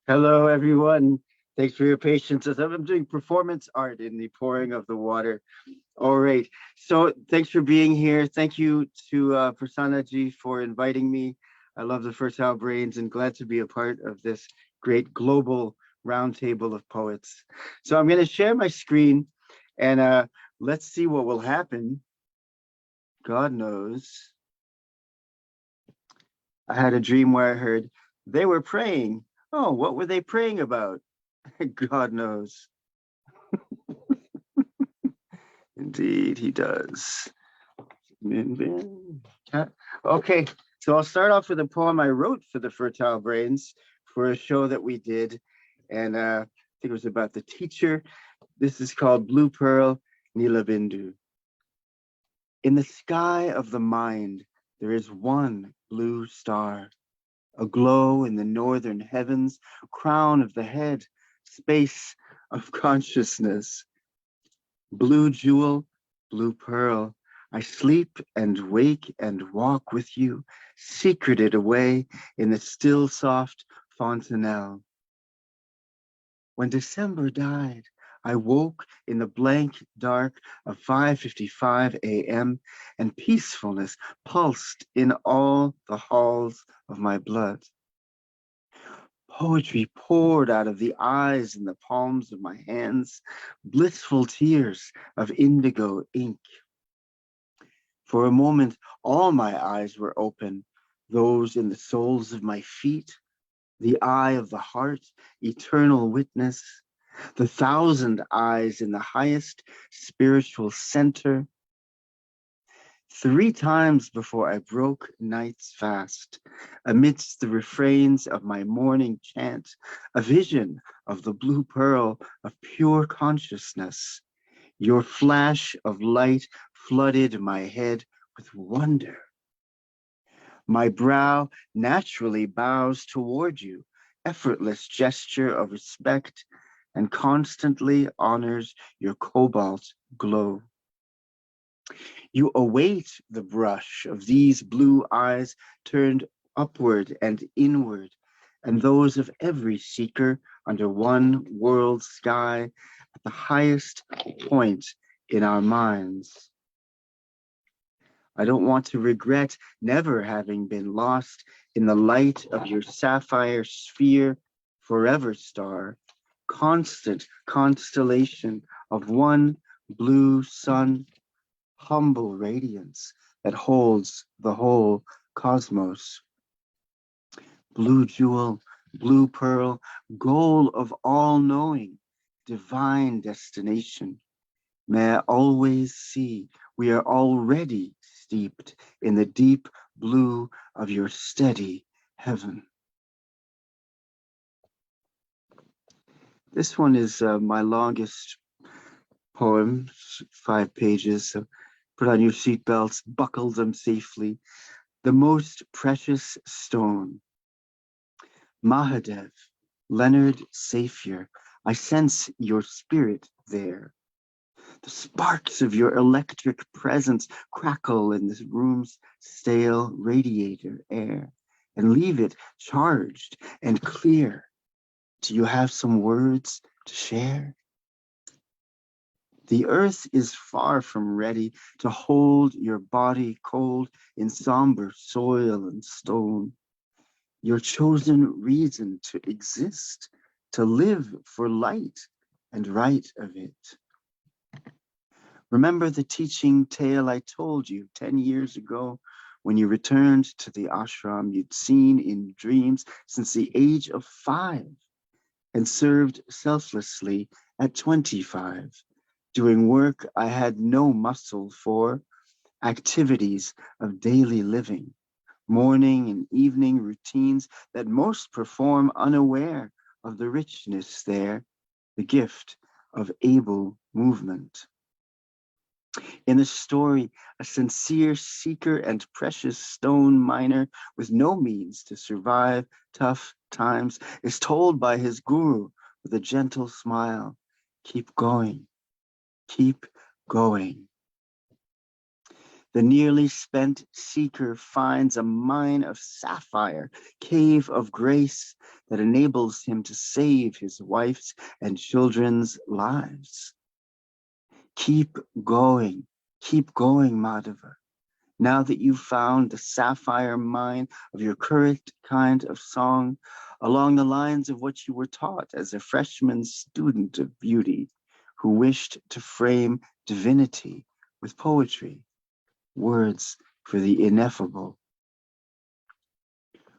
Hello, everyone. Thanks for your patience as I'm doing performance art in the pouring of the water. All right. So thanks for being here. Thank you to Prasannaji for inviting me. I love the Fertile Brains and glad to be a part of this great global roundtable of poets. So I'm going to share my screen and let's see what will happen. God knows. I had a dream where I heard they were praying. Oh, what were they praying about? God knows. Indeed, he does. Okay, so I'll start off with a poem I wrote for the Fertile Brains for a show that we did. And I think it was about the teacher. This is called Blue Pearl Nilabindu. In the sky of the mind, there is one blue star, a glow in the northern heavens, crown of the head, space of consciousness. Blue jewel, blue pearl, I sleep and wake and walk with you, secreted away in the still soft fontanelle. When December died, I woke in the blank dark of 5:55 a.m. and peacefulness pulsed in all the halls of my blood. Poetry poured out of the eyes and the palms of my hands, blissful tears of indigo ink. For a moment, all my eyes were open, those in the soles of my feet, the eye of the heart, eternal witness, the thousand eyes in the highest spiritual center. 3 times before I broke night's fast, amidst the refrains of my morning chant, a vision of the blue pearl of pure consciousness. Your flash of light flooded my head with wonder. My brow naturally bows toward you, effortless gesture of respect, and constantly honors your cobalt glow. You await the brush of these blue eyes turned upward and inward, and those of every seeker under one world sky at the highest point in our minds. I don't want to regret never having been lost in the light of your sapphire sphere, forever star, constant constellation of one blue sun, humble radiance that holds the whole cosmos. Blue jewel, blue pearl, goal of all knowing, divine destination. May I always see we are already steeped in the deep blue of your steady heaven. This one is my longest poem, 5 pages. So put on your seatbelts, buckle them safely. The most precious stone. Mahadev, Leonard Safier, I sense your spirit there. The sparks of your electric presence crackle in this room's stale radiator air and leave it charged and clear. Do you have some words to share? The earth is far from ready to hold your body cold in somber soil and stone. Your chosen reason to exist, to live for light and right of it. Remember the teaching tale I told you 10 years ago when you returned to the ashram you'd seen in dreams since the age of 5 and served selflessly at 25, doing work I had no muscle for, activities of daily living, morning and evening routines that most perform unaware of the richness there, the gift of able movement. In the story, a sincere seeker and precious stone miner with no means to survive tough times is told by his guru with a gentle smile, keep going, keep going. The nearly spent seeker finds a mine of sapphire, cave of grace that enables him to save his wife's and children's lives. Keep going, Mādhavā. Now that you've found the sapphire mine of your correct kind of song, along the lines of what you were taught as a freshman student of beauty who wished to frame divinity with poetry, words for the ineffable.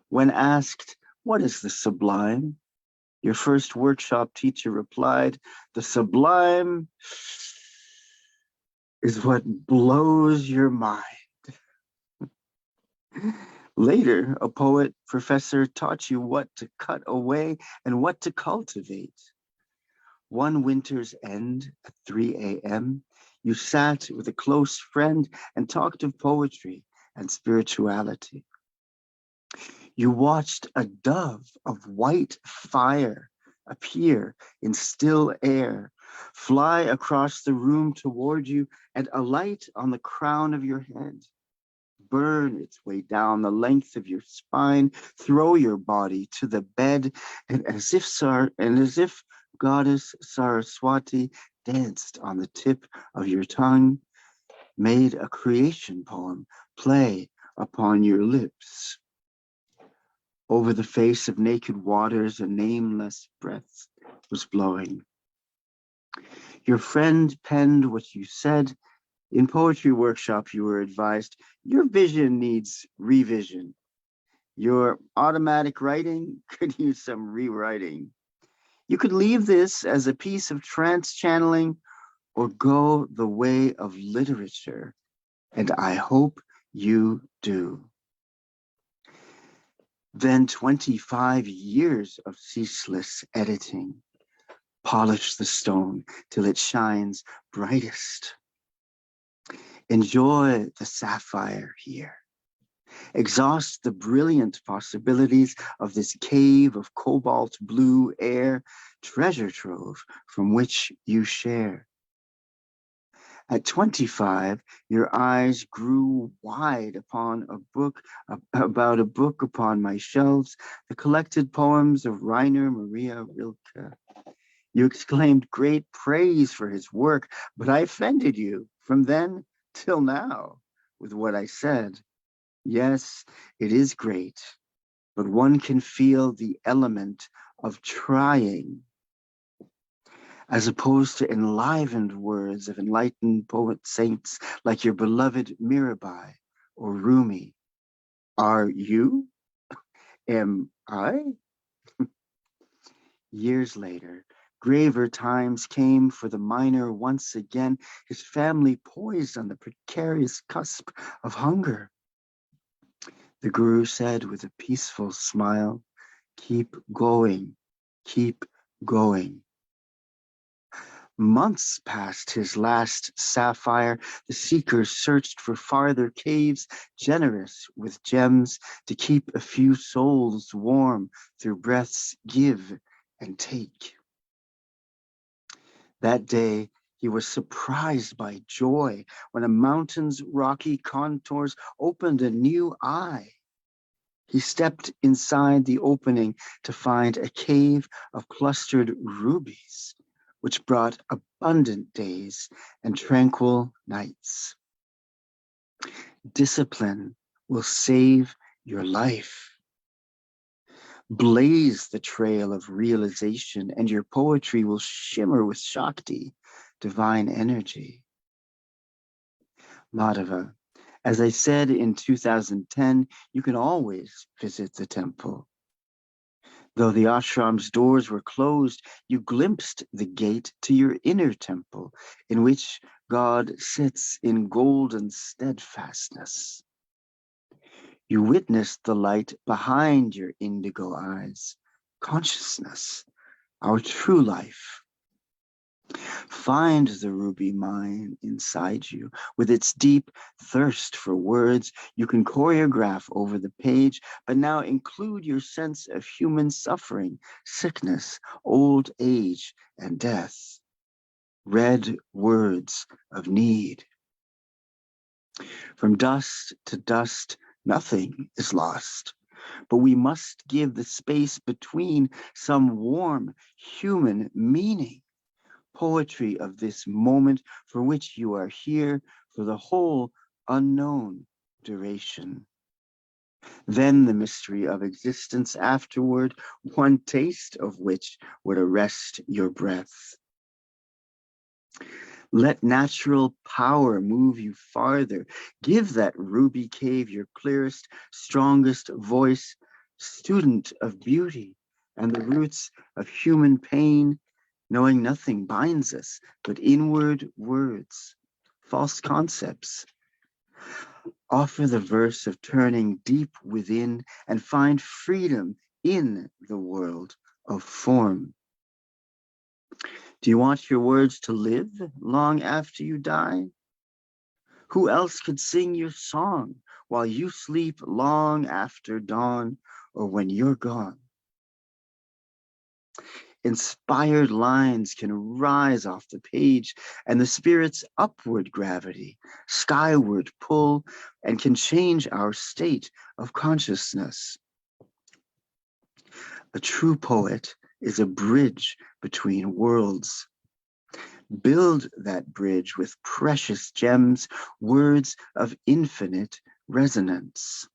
When asked, what is the sublime? Your first workshop teacher replied, the sublime is what blows your mind. Later, a poet professor taught you what to cut away and what to cultivate. One winter's end at 3 a.m., you sat with a close friend and talked of poetry and spirituality. You watched a dove of white fire appear in still air, fly across the room toward you, and alight on the crown of your head, burn its way down the length of your spine, throw your body to the bed, and as if Goddess Saraswati danced on the tip of your tongue, made a creation poem play upon your lips. Over the face of naked waters, a nameless breath was blowing. Your friend penned what you said. In poetry workshop, you were advised, your vision needs revision. Your automatic writing could use some rewriting. You could leave this as a piece of trance channeling or go the way of literature, and I hope you do. Then 25 years of ceaseless editing. Polish the stone till it shines brightest. Enjoy the sapphire here. Exhaust the brilliant possibilities of this cave of cobalt blue air, treasure trove from which you share. At 25, your eyes grew wide upon about a book upon my shelves, the collected poems of Rainer Maria Rilke. You exclaimed great praise for his work, but I offended you from then till now with what I said. Yes, it is great, but one can feel the element of trying, as opposed to enlivened words of enlightened poet saints like your beloved Mirabai or Rumi. Are you? Am I? Years later, graver times came for the miner once again, his family poised on the precarious cusp of hunger. The guru said with a peaceful smile, keep going, keep going. Months past his last sapphire, the seekers searched for farther caves, generous with gems to keep a few souls warm through breaths give and take. That day, he was surprised by joy when a mountain's rocky contours opened a new eye. He stepped inside the opening to find a cave of clustered rubies, which brought abundant days and tranquil nights. Discipline will save your life. Blaze the trail of realization, and your poetry will shimmer with Shakti, divine energy. Mādhavā, as I said in 2010, you can always visit the temple. Though the ashram's doors were closed, you glimpsed the gate to your inner temple, in which God sits in golden steadfastness. You witnessed the light behind your indigo eyes, consciousness, our true life. Find the ruby mine inside you with its deep thirst for words you can choreograph over the page, but now include your sense of human suffering, sickness, old age, and death. Red words of need. From dust to dust, nothing is lost, but we must give the space between some warm human meaning, poetry of this moment for which you are here for the whole unknown duration. Then the mystery of existence afterward, one taste of which would arrest your breath. Let natural power move you farther. Give that ruby cave your clearest, strongest voice, student of beauty and the roots of human pain, knowing nothing binds us but inward words, false concepts. Offer the verse of turning deep within and find freedom in the world of form. Do you want your words to live long after you die? Who else could sing your song while you sleep long after dawn or when you're gone? Inspired lines can rise off the page and the spirit's upward gravity, skyward pull, and can change our state of consciousness. A true poet is a bridge between worlds. Build that bridge with precious gems, words of infinite resonance.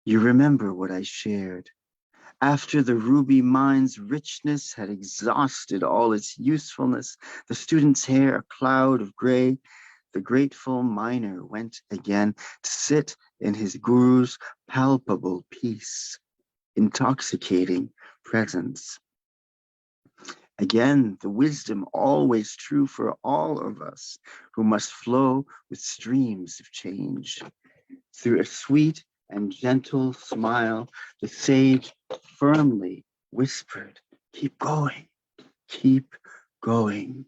You remember what I shared. After the ruby mine's richness had exhausted all its usefulness, the student's hair a cloud of gray, the grateful miner went again to sit in his guru's palpable peace, intoxicating presence. Again, the wisdom always true for all of us who must flow with streams of change. Through a sweet and gentle smile, the sage firmly whispered, keep going, keep going.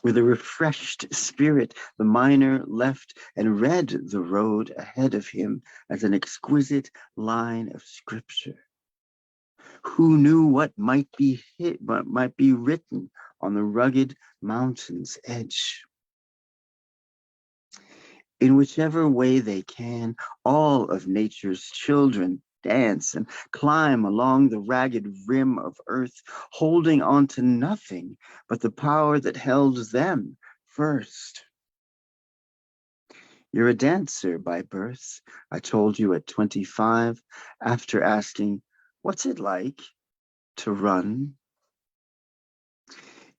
With a refreshed spirit, the miner left and read the road ahead of him as an exquisite line of scripture. Who knew what might be written on the rugged mountain's edge? In whichever way they can, all of nature's children dance and climb along the ragged rim of earth, holding on to nothing but the power that held them first. You're a dancer by birth, I told you at 25, after asking, what's it like to run?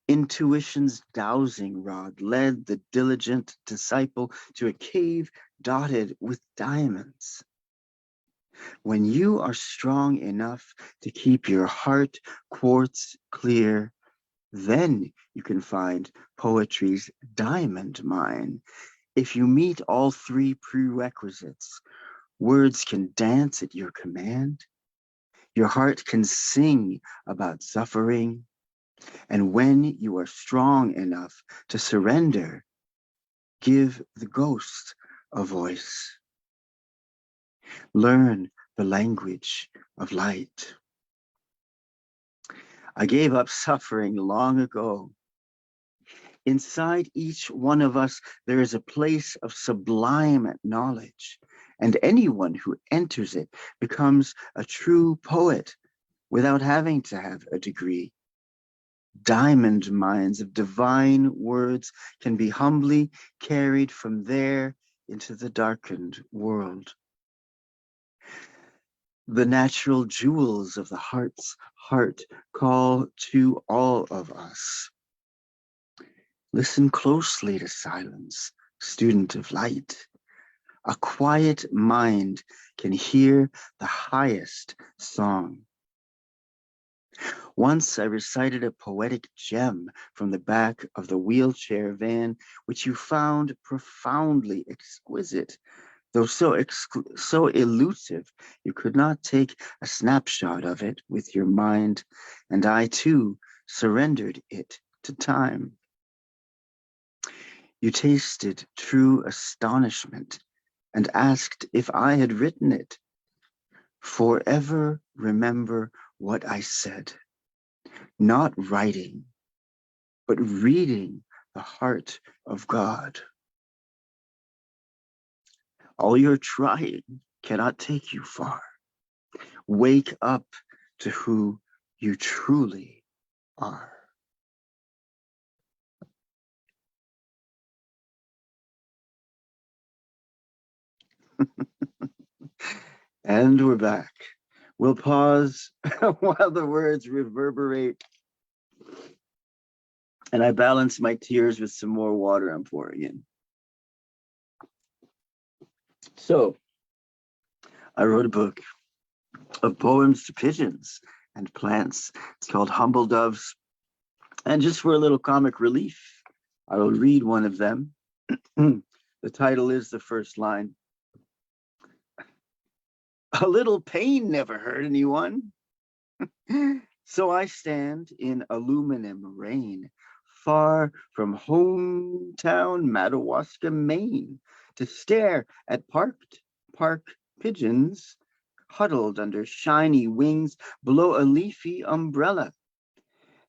Intuition's dowsing rod led the diligent disciple to a cave dotted with diamonds. When you are strong enough to keep your heart quartz clear, then you can find poetry's diamond mine. If you meet all three prerequisites, words can dance at your command, your heart can sing about suffering, and when you are strong enough to surrender, give the ghost a voice. Learn the language of light. I gave up suffering long ago. Inside each one of us, there is a place of sublime knowledge, and anyone who enters it becomes a true poet without having to have a degree. Diamond mines of divine words can be humbly carried from there into the darkened world. The natural jewels of the heart's heart call to all of us. Listen closely to silence, student of light. A quiet mind can hear the highest song. Once I recited a poetic gem from the back of the wheelchair van, which you found profoundly exquisite, though so elusive, you could not take a snapshot of it with your mind, and I too surrendered it to time. You tasted true astonishment and asked if I had written it. Forever remember what I said. Not writing, but reading the heart of God. All your trying cannot take you far. Wake up to who you truly are. And we're back. We'll pause while the words reverberate. And I balance my tears with some more water I'm pouring in. So, I wrote a book of poems to pigeons and plants. It's called Humbledoves. And just for a little comic relief, I will read one of them. The title is the first line. A little pain never hurt anyone. So I stand in aluminum rain, far from hometown Madawaska, Maine, to stare at parked park pigeons huddled under shiny wings below a leafy umbrella.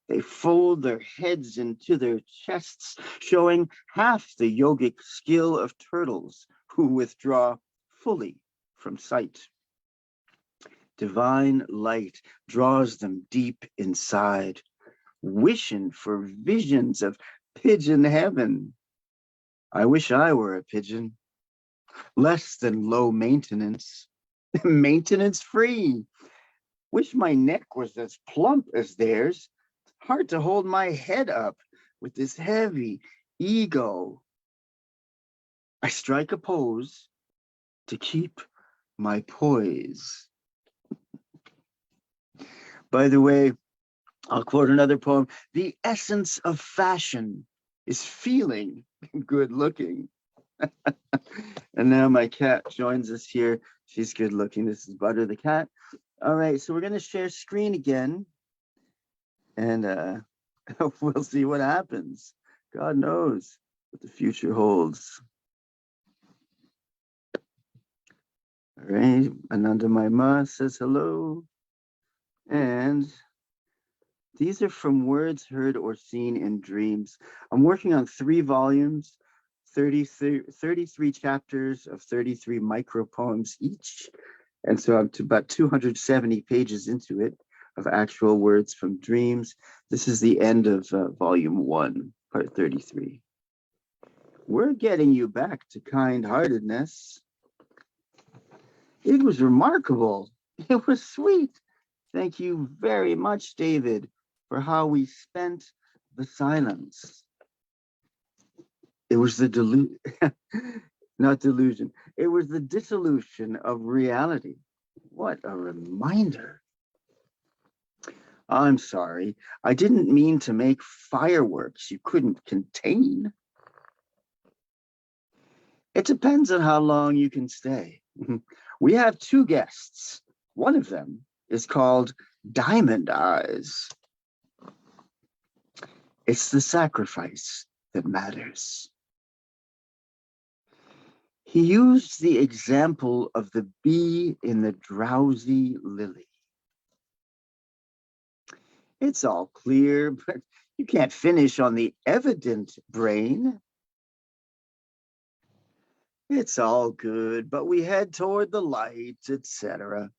They fold their heads into their chests, showing half the yogic skill of turtles who withdraw fully from sight. Divine light draws them deep inside, wishing for visions of pigeon heaven. I wish I were a pigeon, less than low maintenance, maintenance free. Wish my neck was as plump as theirs. Hard to hold my head up with this heavy ego. I strike a pose to keep my poise. By the way, I'll quote another poem. The essence of fashion is feeling good looking. And now my cat joins us here. She's good looking. This is Butter the cat. All right, so we're going to share screen again. And we'll see what happens. God knows what the future holds. All right, Ananda Maima says hello. And these are from words heard or seen in dreams. I'm working on 3 volumes, 33 chapters of 33 micro poems each. And so I'm to about 270 pages into it of actual words from dreams. This is the end of volume 1, part 33. We're getting you back to kind-heartedness. It was remarkable. It was sweet. Thank you very much, David, for how we spent the silence. It was the not delusion. It was the dissolution of reality. What a reminder. I'm sorry. I didn't mean to make fireworks you couldn't contain. It depends on how long you can stay. We have 2 guests. One of them is called Diamond Eyes. It's the sacrifice that matters. He used the example of the bee in the drowsy lily. It's all clear, but you can't finish on the evident brain. It's all good, but we head toward the light, etc.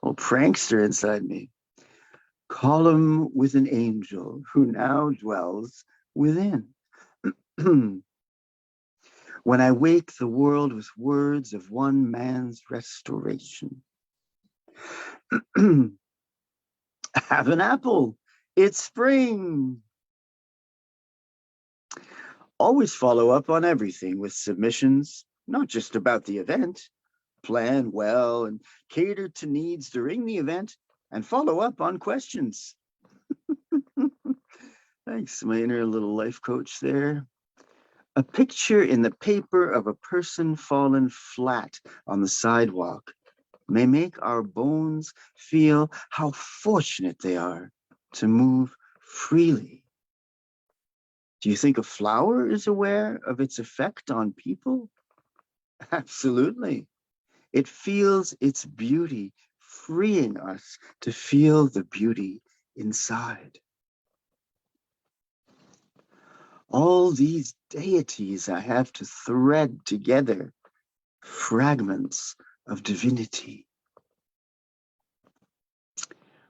Oh, prankster inside me. Call him with an angel who now dwells within. When I wake the world with words of one man's restoration. Have an apple. It's spring. Always follow up on everything with submissions, not just about the event. Plan well and cater to needs during the event and follow up on questions. Thanks, my inner little life coach there. A picture in the paper of a person fallen flat on the sidewalk may make our bones feel how fortunate they are to move freely. Do you think a flower is aware of its effect on people? Absolutely. It feels its beauty, freeing us to feel the beauty inside. All these deities I have to thread together, fragments of divinity.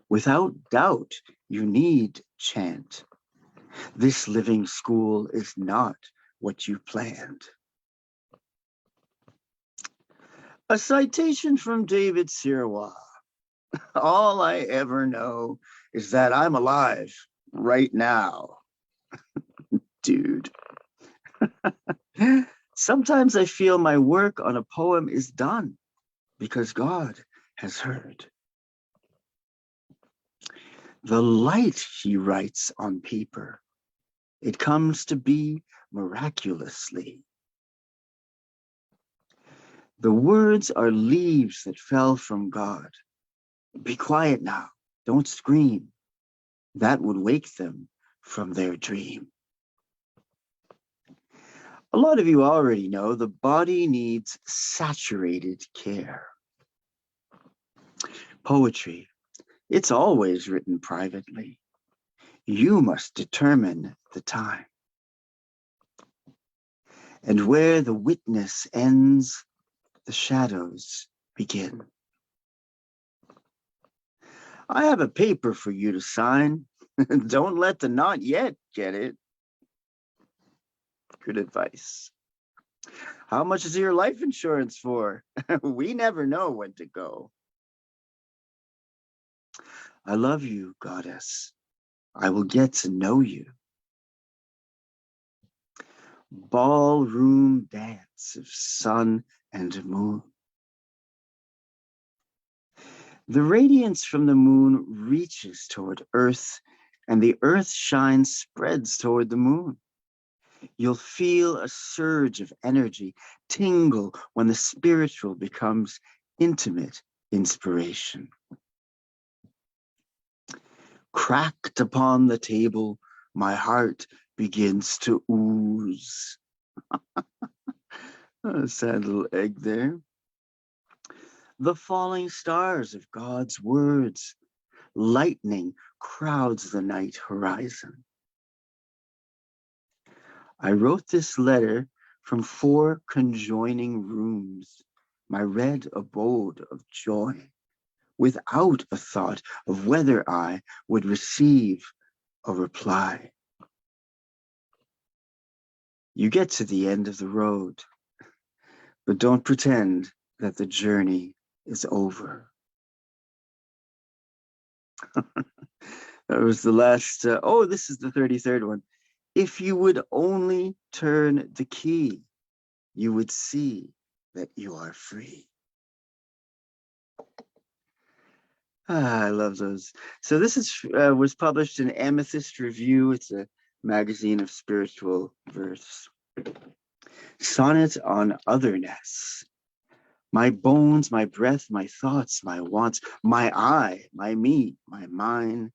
Without doubt, you need chant. This living school is not what you planned. A citation from David Sirois. All I ever know is that I'm alive right now. Dude. Sometimes I feel my work on a poem is done because God has heard. The light he writes on paper, it comes to be miraculously. The words are leaves that fell from God. Be quiet now, don't scream. That would wake them from their dream. A lot of you already know the body needs saturated care. Poetry, it's always written privately. You must determine the time. And where the witness ends, the shadows begin. I have a paper for you to sign. Don't let the not yet get it. Good advice. How much is your life insurance for? We never know when to go. I love you, goddess. I will get to know you. Ballroom dance of sun and moon. The radiance from the moon reaches toward Earth, and the Earth's shine spreads toward the moon. You'll feel a surge of energy tingle when the spiritual becomes intimate inspiration. Cracked upon the table, my heart begins to ooze. A sad little egg there. The falling stars of God's words, lightning crowds the night horizon. I wrote this letter from 4 conjoining rooms, my red abode of joy, without a thought of whether I would receive a reply. You get to the end of the road, but don't pretend that the journey is over. That was the last, this is the 33rd one. If you would only turn the key, you would see that you are free. I love those. So this was published in Amethyst Review. It's a magazine of spiritual verse. Sonnet on otherness. My bones, my breath, my thoughts, my wants, my I, my me, my mine,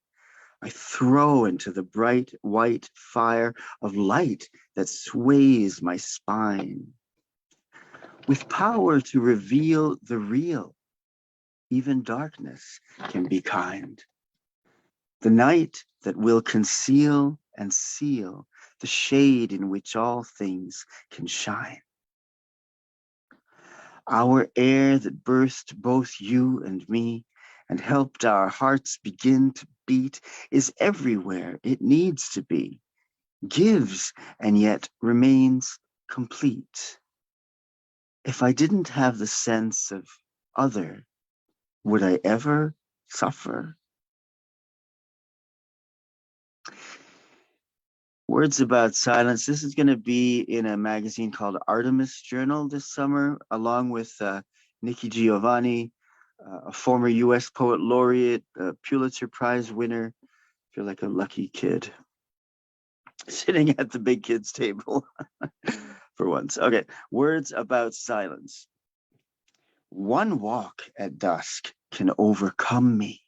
I throw into the bright white fire of light that sways my spine. With power to reveal the real, even darkness can be kind. The night that will conceal and seal the shade in which all things can shine. Our air that birthed both you and me and helped our hearts begin to beat is everywhere it needs to be, gives and yet remains complete. If I didn't have the sense of other, would I ever suffer? Words about silence. This is going to be in a magazine called Artemis Journal this summer, along with Nikki Giovanni, a former U.S. poet laureate, a Pulitzer Prize winner. Feel like a lucky kid sitting at the big kids table for once. Okay, words about silence. One walk at dusk can overcome me.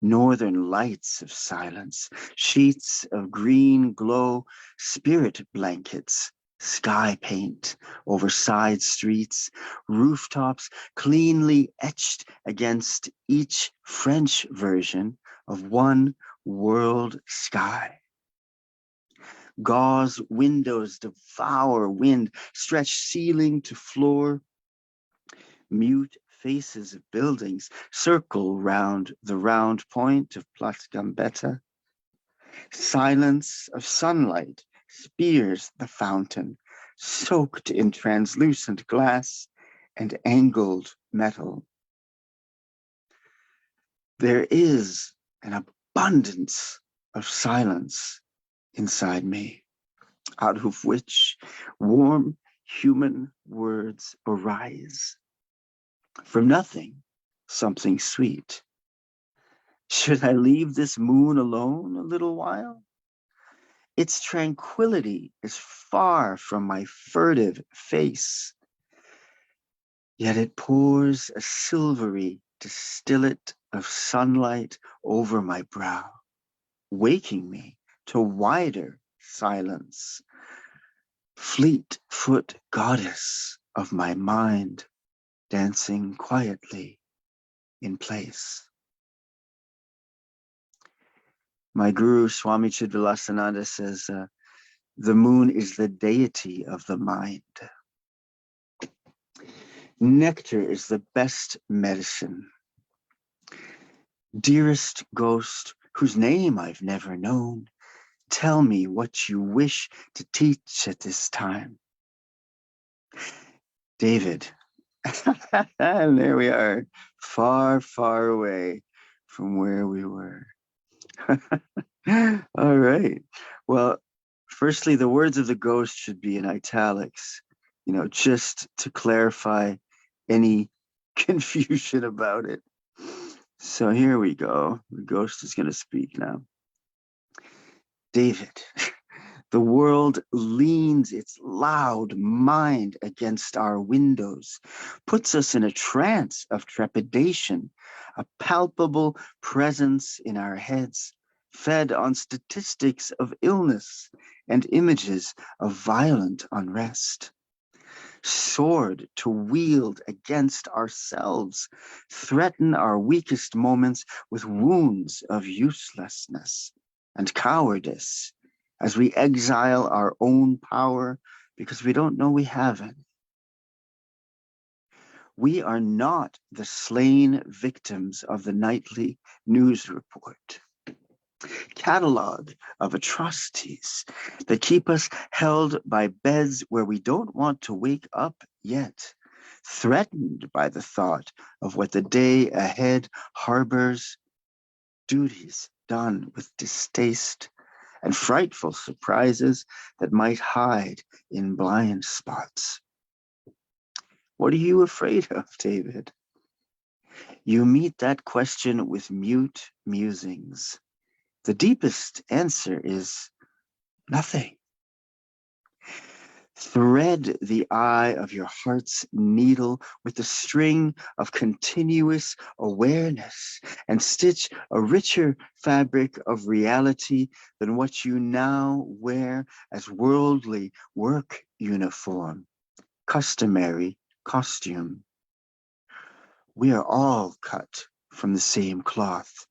Northern lights of silence, sheets of green glow, spirit blankets, sky paint over side streets, rooftops cleanly etched against each French version of one world sky. Gauze windows devour wind, stretch ceiling to floor. Mute faces of buildings circle round the round point of Gambetta. Silence of sunlight spears the fountain, soaked in translucent glass and angled metal. There is an abundance of silence inside me, out of which warm human words arise. From nothing, something sweet. Should I leave this moon alone a little while? Its tranquility is far from my furtive face, yet it pours a silvery distillate of sunlight over my brow, waking me to wider silence. Fleet foot goddess of my mind, dancing quietly in place. My guru, Swami Chidvilasananda, says, the moon is the deity of the mind. Nectar is the best medicine. Dearest ghost, whose name I've never known, tell me what you wish to teach at this time. David, and there we are, far, far away from where we were. All right. Well, firstly, the words of the ghost should be in italics, just to clarify any confusion about it. So here we go. The ghost is going to speak now. David, the world leans its loud mind against our windows, puts us in a trance of trepidation, a palpable presence in our heads, fed on statistics of illness and images of violent unrest. Sword to wield against ourselves, threaten our weakest moments with wounds of uselessness and cowardice as we exile our own power because we don't know we have any. We are not the slain victims of the nightly news report, catalog of atrocities that keep us held by beds where we don't want to wake up yet, threatened by the thought of what the day ahead harbors, duties done with distaste, and frightful surprises that might hide in blind spots. What are you afraid of, David? You meet that question with mute musings. The deepest answer is nothing. Thread the eye of your heart's needle with the string of continuous awareness and stitch a richer fabric of reality than what you now wear as worldly work uniform, customary costume. We are all cut from the same cloth.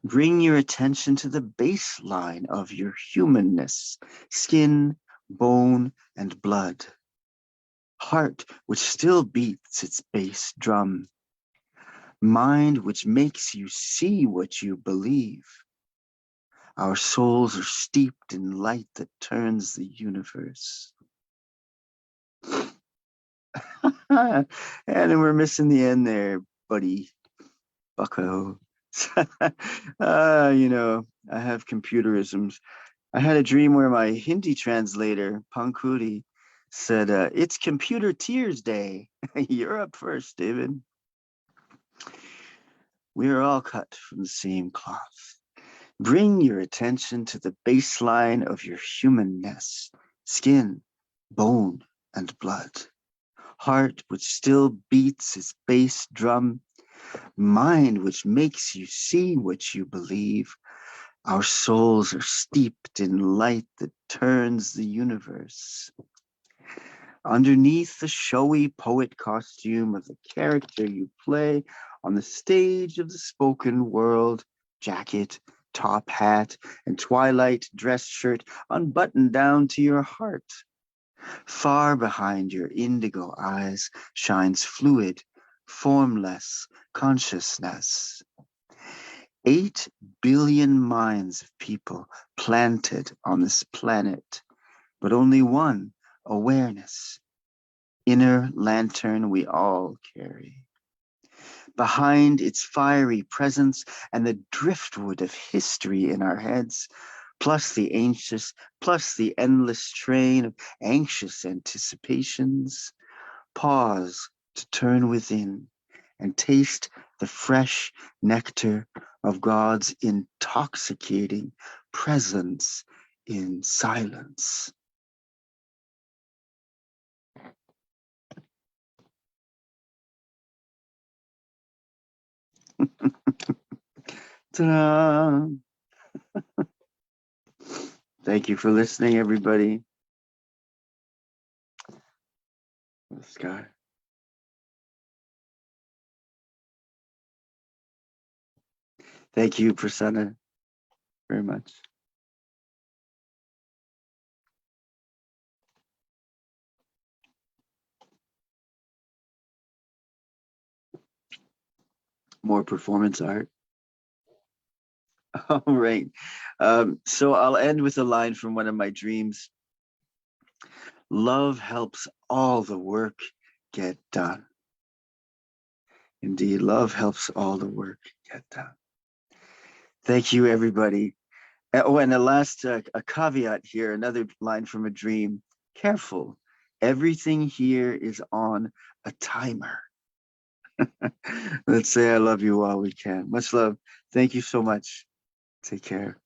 Bring your attention to the baseline of your humanness, skin, bone, and blood. Heart which still beats its bass drum. Mind which makes you see what you believe. Our souls are steeped in light that turns the universe. And then we're missing the end there, buddy. Bucko. I have computerisms. I had a dream where my Hindi translator, Pankudi, said, it's Computer Tears Day. You're up first, David. We are all cut from the same cloth. Bring your attention to the baseline of your humanness, skin, bone, and blood. Heart which still beats its bass drum. Mind which makes you see what you believe. Our souls are steeped in light that turns the universe. Underneath the showy poet costume of the character you play on the stage of the spoken world, jacket, top hat and twilight dress shirt unbuttoned down to your heart. Far behind your indigo eyes shines fluid, formless consciousness. 8 billion minds of people planted on this planet, but only one awareness, inner lantern we all carry. Behind its fiery presence and the driftwood of history in our heads, plus the endless train of anxious anticipations, pause to turn within and taste the fresh nectar of God's intoxicating presence in silence. Ta-da! Thank you for listening, everybody. The sky. Thank you, Prasanna, very much. More performance art. All right. So I'll end with a line from one of my dreams. Love helps all the work get done. Indeed, love helps all the work get done. Thank you, everybody. Oh, and a last a caveat here, another line from a dream. Careful, everything here is on a timer. Let's say I love you while we can. Much love. Thank you so much. Take care.